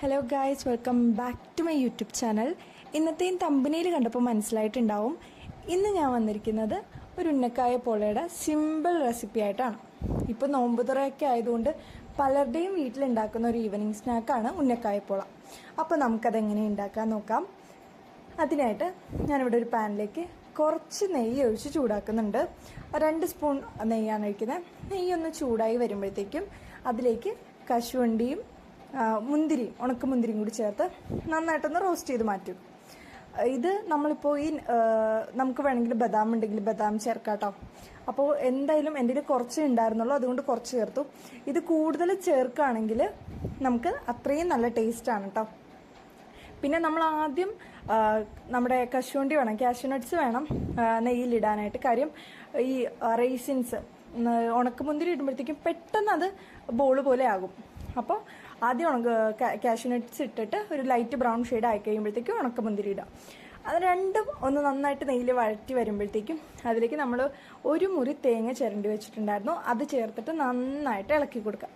Hello guys, welcome back to my YouTube channel. ഇന്നത്തെയും തമ്പനയിൽ കണ്ടപ്പോൾ മനസ്സിലായിട്ടുണ്ടാവും, ഇന്ന് ഞാൻ വന്നിരിക്കുന്നത് ഒരു ഉന്നക്കായ പോളയുടെ സിമ്പിൾ റെസിപ്പി ആയിട്ടാണ്. ഇപ്പോൾ നോമ്പുതുറയൊക്കെ ആയതുകൊണ്ട് പലരുടെയും വീട്ടിലുണ്ടാക്കുന്ന ഒരു ഈവനിങ് സ്നാക്കാണ് ഉന്നക്കായ പോള. അപ്പോൾ നമുക്കതെങ്ങനെ ഉണ്ടാക്കാൻ നോക്കാം. അതിനായിട്ട് ഞാനിവിടെ ഒരു പാനിലേക്ക് കുറച്ച് നെയ്യ് ഒഴിച്ച് ചൂടാക്കുന്നുണ്ട്. 2 സ്പൂൺ നെയ്യാണ് ഒഴിക്കുന്നത്. നെയ്യൊന്ന് ചൂടായി വരുമ്പോഴത്തേക്കും അതിലേക്ക് കശുവണ്ടിയും മുന്തിരിയും ഉണക്കമുന്തിരിയും കൂടി ചേർത്ത് നന്നായിട്ടൊന്ന് റോസ്റ്റ് ചെയ്ത് മാറ്റും. ഇത് നമ്മളിപ്പോൾ നമുക്ക് വേണമെങ്കിൽ ബദാം ഉണ്ടെങ്കിൽ ബദാം ചേർക്കാം കേട്ടോ. അപ്പോൾ എന്തായാലും എൻ്റെ കയ്യിൽ കുറച്ച് ഉണ്ടായിരുന്നുള്ളൂ, അതുകൊണ്ട് കുറച്ച് ചേർത്തു. ഇത് കൂടുതൽ ചേർക്കുകയാണെങ്കിൽ നമുക്ക് അത്രയും നല്ല ടേസ്റ്റാണ് കേട്ടോ. പിന്നെ നമ്മൾ ആദ്യം നമ്മുടെ കശുവണ്ടി വേണം, കാഷ്യൂ നട്ട്സ് വേണം നെയ്യിലിടാനായിട്ട്. കാര്യം ഈ റൈസിൻസ് ഉണക്കമുന്തിരി ഇടുമ്പോഴത്തേക്കും പെട്ടെന്ന് അത് ബോള് പോലെ ആകും. അപ്പോൾ ആദ്യം കാഷ്യൂ നട്ട്സ് ഇട്ടിട്ട് ഒരു ലൈറ്റ് ബ്രൗൺ ഷെയ്ഡ് ആയി കഴിയുമ്പോഴത്തേക്കും ഉണക്കമുന്തിരി ഇടാം. അത് രണ്ടും ഒന്ന് നന്നായിട്ട് നെയ്യിൽ വഴറ്റി വരുമ്പോഴത്തേക്കും അതിലേക്ക് നമ്മൾ ഒരു മുറി തേങ്ങ ചിരണ്ടി വെച്ചിട്ടുണ്ടായിരുന്നു, അത് ചേർത്തിട്ട് നന്നായിട്ട് ഇളക്കി കൊടുക്കാം.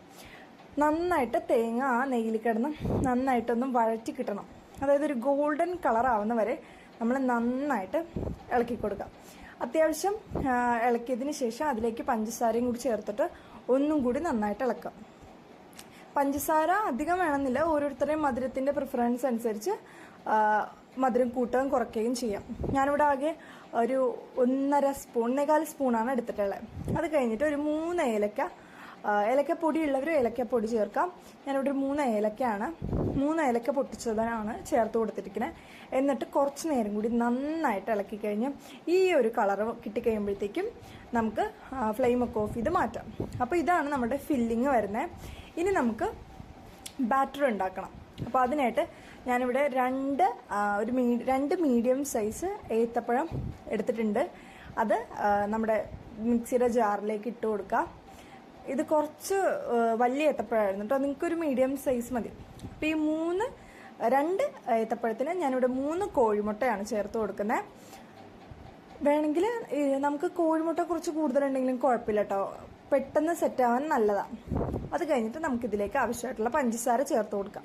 നന്നായിട്ട് തേങ്ങ ആ നെയ്യിൽ കിടന്ന് നന്നായിട്ടൊന്നും വഴറ്റി കിട്ടണം. അതായത് ഒരു ഗോൾഡൻ കളർ ആവുന്ന വരെ നമ്മൾ നന്നായിട്ട് ഇളക്കി കൊടുക്കാം. അത്യാവശ്യം ഇളക്കിയതിന് ശേഷം അതിലേക്ക് പഞ്ചസാരയും കൂടി ചേർത്തിട്ട് ഒന്നും കൂടി നന്നായിട്ട് ഇളക്കാം. പഞ്ചസാര അധികം വേണമെന്നില്ല, ഓരോരുത്തരുടെയും മധുരത്തിൻ്റെ പ്രിഫറൻസ് അനുസരിച്ച് മധുരം കൂട്ടുകയും കുറയ്ക്കുകയും ചെയ്യാം. ഞാനിവിടെ ആകെ ഒരു 1.5 സ്പൂണാണ് എടുത്തിട്ടുള്ളത്. അത് കഴിഞ്ഞിട്ട് ഒരു 3 ഏലക്കപ്പൊടി ഉള്ളവർ ഏലക്കപ്പൊടി ചേർക്കാം. ഞാനിവിടെ ഒരു 3 ഏലക്കയാണ്, 3 ഏലക്ക പൊട്ടിച്ചതാണ് ചേർത്ത് കൊടുത്തിരിക്കുന്നത്. എന്നിട്ട് കുറച്ച് നേരം കൂടി നന്നായിട്ട് ഇളക്കി കഴിഞ്ഞ് ഈ ഒരു കളർ കിട്ടിക്കഴിയുമ്പോഴത്തേക്കും നമുക്ക് ഫ്ലെയിമൊക്കെ ഓഫ് ചെയ്ത് മാറ്റാം. അപ്പോൾ ഇതാണ് നമ്മുടെ ഫില്ലിങ് വരുന്നത്. ഇനി നമുക്ക് ബാറ്റർ ഉണ്ടാക്കണം. അപ്പോൾ അതിനായിട്ട് ഞാനിവിടെ 2 മീഡിയം സൈസ് ഏത്തപ്പഴം എടുത്തിട്ടുണ്ട്. അത് നമ്മുടെ മിക്സിയുടെ ജാറിലേക്ക് ഇട്ട് കൊടുക്കാം. ഇത് കുറച്ച് വലിയ ഏത്തപ്പഴമായിരുന്നു കേട്ടോ, നിങ്ങൾക്കൊരു മീഡിയം സൈസ് മതി. അപ്പോൾ ഈ 2 ഏത്തപ്പഴത്തിന് ഞാനിവിടെ 3 കോഴിമുട്ടയാണ് ചേർത്ത് കൊടുക്കുന്നത്. വേണമെങ്കിൽ നമുക്ക് കോഴിമുട്ട കുറച്ച് കൂടുതലുണ്ടെങ്കിലും കുഴപ്പമില്ല കേട്ടോ, പെട്ടെന്ന് സെറ്റാവാൻ നല്ലതാണ്. അത് കഴിഞ്ഞിട്ട് നമുക്കിതിലേക്ക് ആവശ്യമായിട്ടുള്ള പഞ്ചസാര ചേർത്ത് കൊടുക്കാം.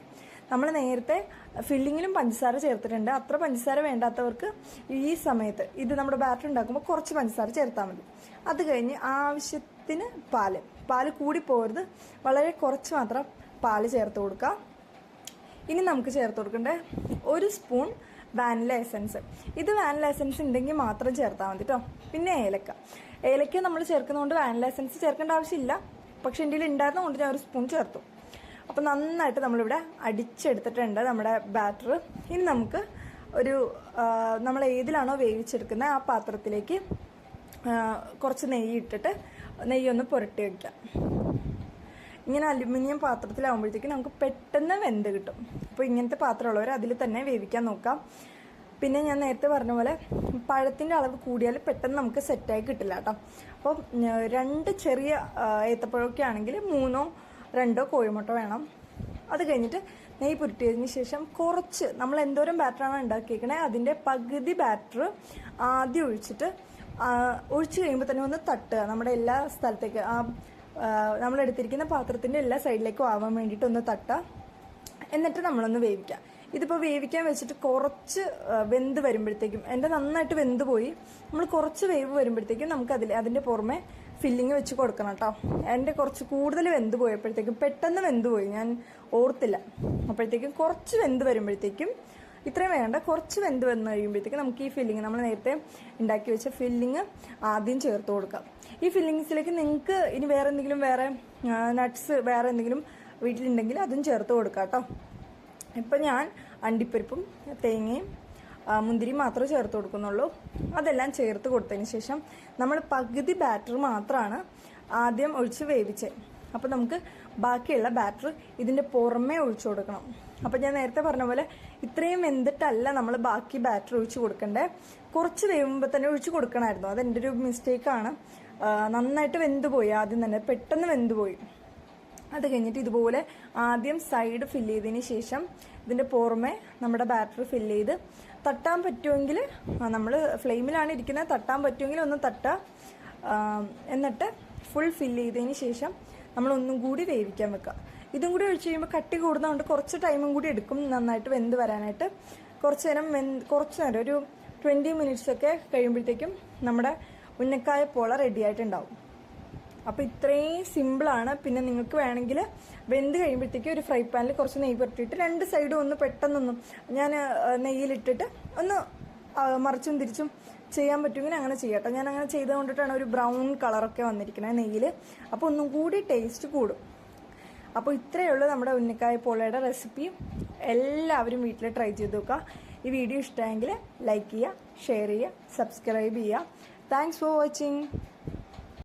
നമ്മൾ നേരത്തെ ഫില്ലിങ്ങിലും പഞ്ചസാര ചേർത്തിട്ടുണ്ട്. അത്ര പഞ്ചസാര വേണ്ടാത്തവർക്ക് ഈ സമയത്ത് ഇത് നമ്മുടെ ബാറ്റർ ഉണ്ടാക്കുമ്പോൾ കുറച്ച് പഞ്ചസാര ചേർത്താൽ മതി. അത് കഴിഞ്ഞ് ആവശ്യത്തിന് പാല് കൂടി പോകരുത്, വളരെ കുറച്ച് മാത്രം പാല് ചേർത്ത് കൊടുക്കാം. ഇനി നമുക്ക് ചേർത്ത് കൊടുക്കേണ്ടത് 1 സ്പൂൺ വാനില എസൻസ്. ഇത് വാനില എസൻസ് ഉണ്ടെങ്കിൽ മാത്രം ചേർത്താൽ മതി കേട്ടോ. പിന്നെ ഏലക്ക നമ്മൾ ചേർക്കുന്നതുകൊണ്ട് വാനില എസൻസ് ചേർക്കേണ്ട ആവശ്യമില്ല, പക്ഷെ എൻ്റെ ഉണ്ടായിരുന്നതുകൊണ്ട് ഞാൻ 1 സ്പൂൺ ചേർത്തു. അപ്പോൾ നന്നായിട്ട് നമ്മളിവിടെ അടിച്ചെടുത്തിട്ടുണ്ട് നമ്മുടെ ബാറ്റർ. ഇനി നമുക്ക് നമ്മൾ ഏതിലാണോ വേവിച്ചെടുക്കുന്നത് ആ പാത്രത്തിലേക്ക് കുറച്ച് നെയ്യ് ഇട്ടിട്ട് നെയ്യൊന്ന് പുരട്ടി വയ്ക്കാം. ഇങ്ങനെ അലുമിനിയം പാത്രത്തിലാവുമ്പോഴത്തേക്കും നമുക്ക് പെട്ടെന്ന് വെന്ത് കിട്ടും. അപ്പോൾ ഇങ്ങനത്തെ പാത്രമുള്ളവർ അതിൽ തന്നെ വേവിക്കാൻ നോക്കാം. പിന്നെ ഞാൻ നേരത്തെ പറഞ്ഞ പോലെ പഴത്തിൻ്റെ അളവ് കൂടിയാൽ പെട്ടെന്ന് നമുക്ക് സെറ്റായി കിട്ടില്ല കേട്ടോ. അപ്പോൾ 2 ചെറിയ ഏത്തപ്പഴമൊക്കെ ആണെങ്കിൽ 3-2 കോഴിമുട്ട വേണം. അത് കഴിഞ്ഞിട്ട് നെയ്യ് പുരട്ടിയതിന് ശേഷം കുറച്ച് നമ്മൾ എന്തോരം ബാറ്ററാണ് ഉണ്ടാക്കിയേക്കണേ അതിൻ്റെ പകുതി ബാറ്റർ ആദ്യം ഒഴിച്ച് കഴിയുമ്പോൾ തന്നെ ഒന്ന് തട്ടുക. നമ്മുടെ എല്ലാ സ്ഥലത്തേക്ക് നമ്മൾ എടുത്തിരിക്കുന്ന പാത്രത്തിൻ്റെ എല്ലാ സൈഡിലേക്കും ആവാൻ വേണ്ടിയിട്ട് ഒന്ന് തട്ടുക. എന്നിട്ട് നമ്മളൊന്ന് വേവിക്കാം. ഇതിപ്പോൾ വേവിക്കാൻ വെച്ചിട്ട് കുറച്ച് വെന്ത് വരുമ്പോഴത്തേക്കും എൻ്റെ നന്നായിട്ട് വെന്ത് പോയി. നമ്മൾ കുറച്ച് വേവ് വരുമ്പോഴത്തേക്കും നമുക്ക് അതിൻ്റെ പുറമെ ഫില്ലിങ് വെച്ച് കൊടുക്കണം കേട്ടോ. എൻ്റെ കുറച്ച് കൂടുതൽ വെന്ത് പോയപ്പോഴത്തേക്കും പെട്ടെന്ന് വെന്ത് പോയി, ഞാൻ ഓർത്തില്ല. അപ്പോഴത്തേക്കും കുറച്ച് വെന്ത് വരുമ്പോഴത്തേക്കും ഇത്രയും വേണ്ട, കുറച്ച് വെന്ത് വന്ന് കഴിയുമ്പോഴത്തേക്കും നമുക്ക് ഈ ഫില്ലിങ് നമ്മൾ നേരത്തെ ഉണ്ടാക്കി വെച്ച ഫില്ലിങ് ആദ്യം ചേർത്ത് കൊടുക്കാം. ഈ ഫില്ലിങ്സിലേക്ക് നിങ്ങൾക്ക് ഇനി വേറെ നട്ട്സ് വേറെ എന്തെങ്കിലും വീട്ടിലുണ്ടെങ്കിൽ അതും ചേർത്ത് കൊടുക്കാം കേട്ടോ. ഇപ്പം ഞാൻ അണ്ടിപ്പരിപ്പും തേങ്ങയും മുന്തിരി മാത്രമേ ചേർത്ത് കൊടുക്കുന്നുള്ളൂ. അതെല്ലാം ചേർത്ത് കൊടുത്തതിന് ശേഷം നമ്മൾ പകുതി ബാറ്റർ മാത്രമാണ് ആദ്യം ഒഴിച്ച് വേവിച്ചത്. അപ്പോൾ നമുക്ക് ബാക്കിയുള്ള ബാറ്റർ ഇതിൻ്റെ പുറമേ ഒഴിച്ചു കൊടുക്കണം. അപ്പോൾ ഞാൻ നേരത്തെ പറഞ്ഞ പോലെ ഇത്രയും വെന്തിട്ടല്ല നമ്മൾ ബാക്കി ബാറ്റർ ഒഴിച്ച് കൊടുക്കണ്ടേ, കുറച്ച് വേവുമ്പോൾ തന്നെ ഒഴിച്ച് കൊടുക്കണമായിരുന്നു. അതെൻ്റെ ഒരു മിസ്റ്റേക്കാണ്. നന്നായിട്ട് വെന്തുപോയി, ആദ്യം തന്നെ പെട്ടെന്ന് വെന്തുപോയി. അത് കഴിഞ്ഞിട്ട് ഇതുപോലെ ആദ്യം സൈഡ് ഫില്ല് ചെയ്തതിന് ശേഷം ഇതിൻ്റെ പുറമെ നമ്മുടെ ബാറ്റർ ഫില്ല് ചെയ്ത് തട്ടാൻ പറ്റുമെങ്കിൽ, നമ്മൾ ഫ്ലെയിമിലാണ് ഇരിക്കുന്നത്, തട്ടാൻ പറ്റുമെങ്കിൽ ഒന്ന് തട്ടുക. എന്നിട്ട് ഫുൾ ഫില്ല് ചെയ്തതിന് ശേഷം നമ്മൾ ഒന്നും കൂടി വേവിക്കാൻ വെക്കുക. ഇതും കൂടി ഒഴിച്ച് കഴിയുമ്പോൾ കട്ടി കൂടുന്നതുകൊണ്ട് കുറച്ച് ടൈമും കൂടി എടുക്കും നന്നായിട്ട് വെന്ത് വരാനായിട്ട്. കുറച്ച് നേരം ഒരു 20 മിനിറ്റ്സ് ഒക്കെ കഴിയുമ്പോഴത്തേക്കും നമ്മുടെ ഉന്നക്കായ പോള റെഡി ആയിട്ടുണ്ടാവും. അപ്പോൾ ഇത്രയും സിമ്പിളാണ്. പിന്നെ നിങ്ങൾക്ക് വേണമെങ്കിൽ വെന്ത് കഴിയുമ്പോഴത്തേക്കും ഒരു ഫ്രൈ പാനിൽ കുറച്ച് നെയ്യ് പുരട്ടിയിട്ട് 2 സൈഡും ഒന്ന് പെട്ടെന്നൊന്നും ഞാൻ നെയ്യിലിട്ടിട്ട് ഒന്ന് മറിച്ചും തിരിച്ചും ചെയ്യാൻ പറ്റുമെങ്കിൽ അങ്ങനെ ചെയ്യാട്ടോ. ഞാൻ അങ്ങനെ ചെയ്ത് കൊണ്ടിട്ടാണ് ഒരു ബ്രൗൺ കളറൊക്കെ വന്നിരിക്കുന്നത് നെയ്യിൽ. അപ്പോൾ ഒന്നും കൂടി ടേസ്റ്റ് കൂടും. അപ്പോൾ ഇത്രയേ ഉള്ളൂ നമ്മുടെ ഉന്നക്കായ പോളയുടെ റെസിപ്പി. എല്ലാവരും വീട്ടിൽ ട്രൈ ചെയ്ത് നോക്കുക. ഈ വീഡിയോ ഇഷ്ടമായെങ്കിൽ ലൈക്ക് ചെയ്യുക, ഷെയർ ചെയ്യുക, സബ്സ്ക്രൈബ് ചെയ്യുക. Thanks for watching.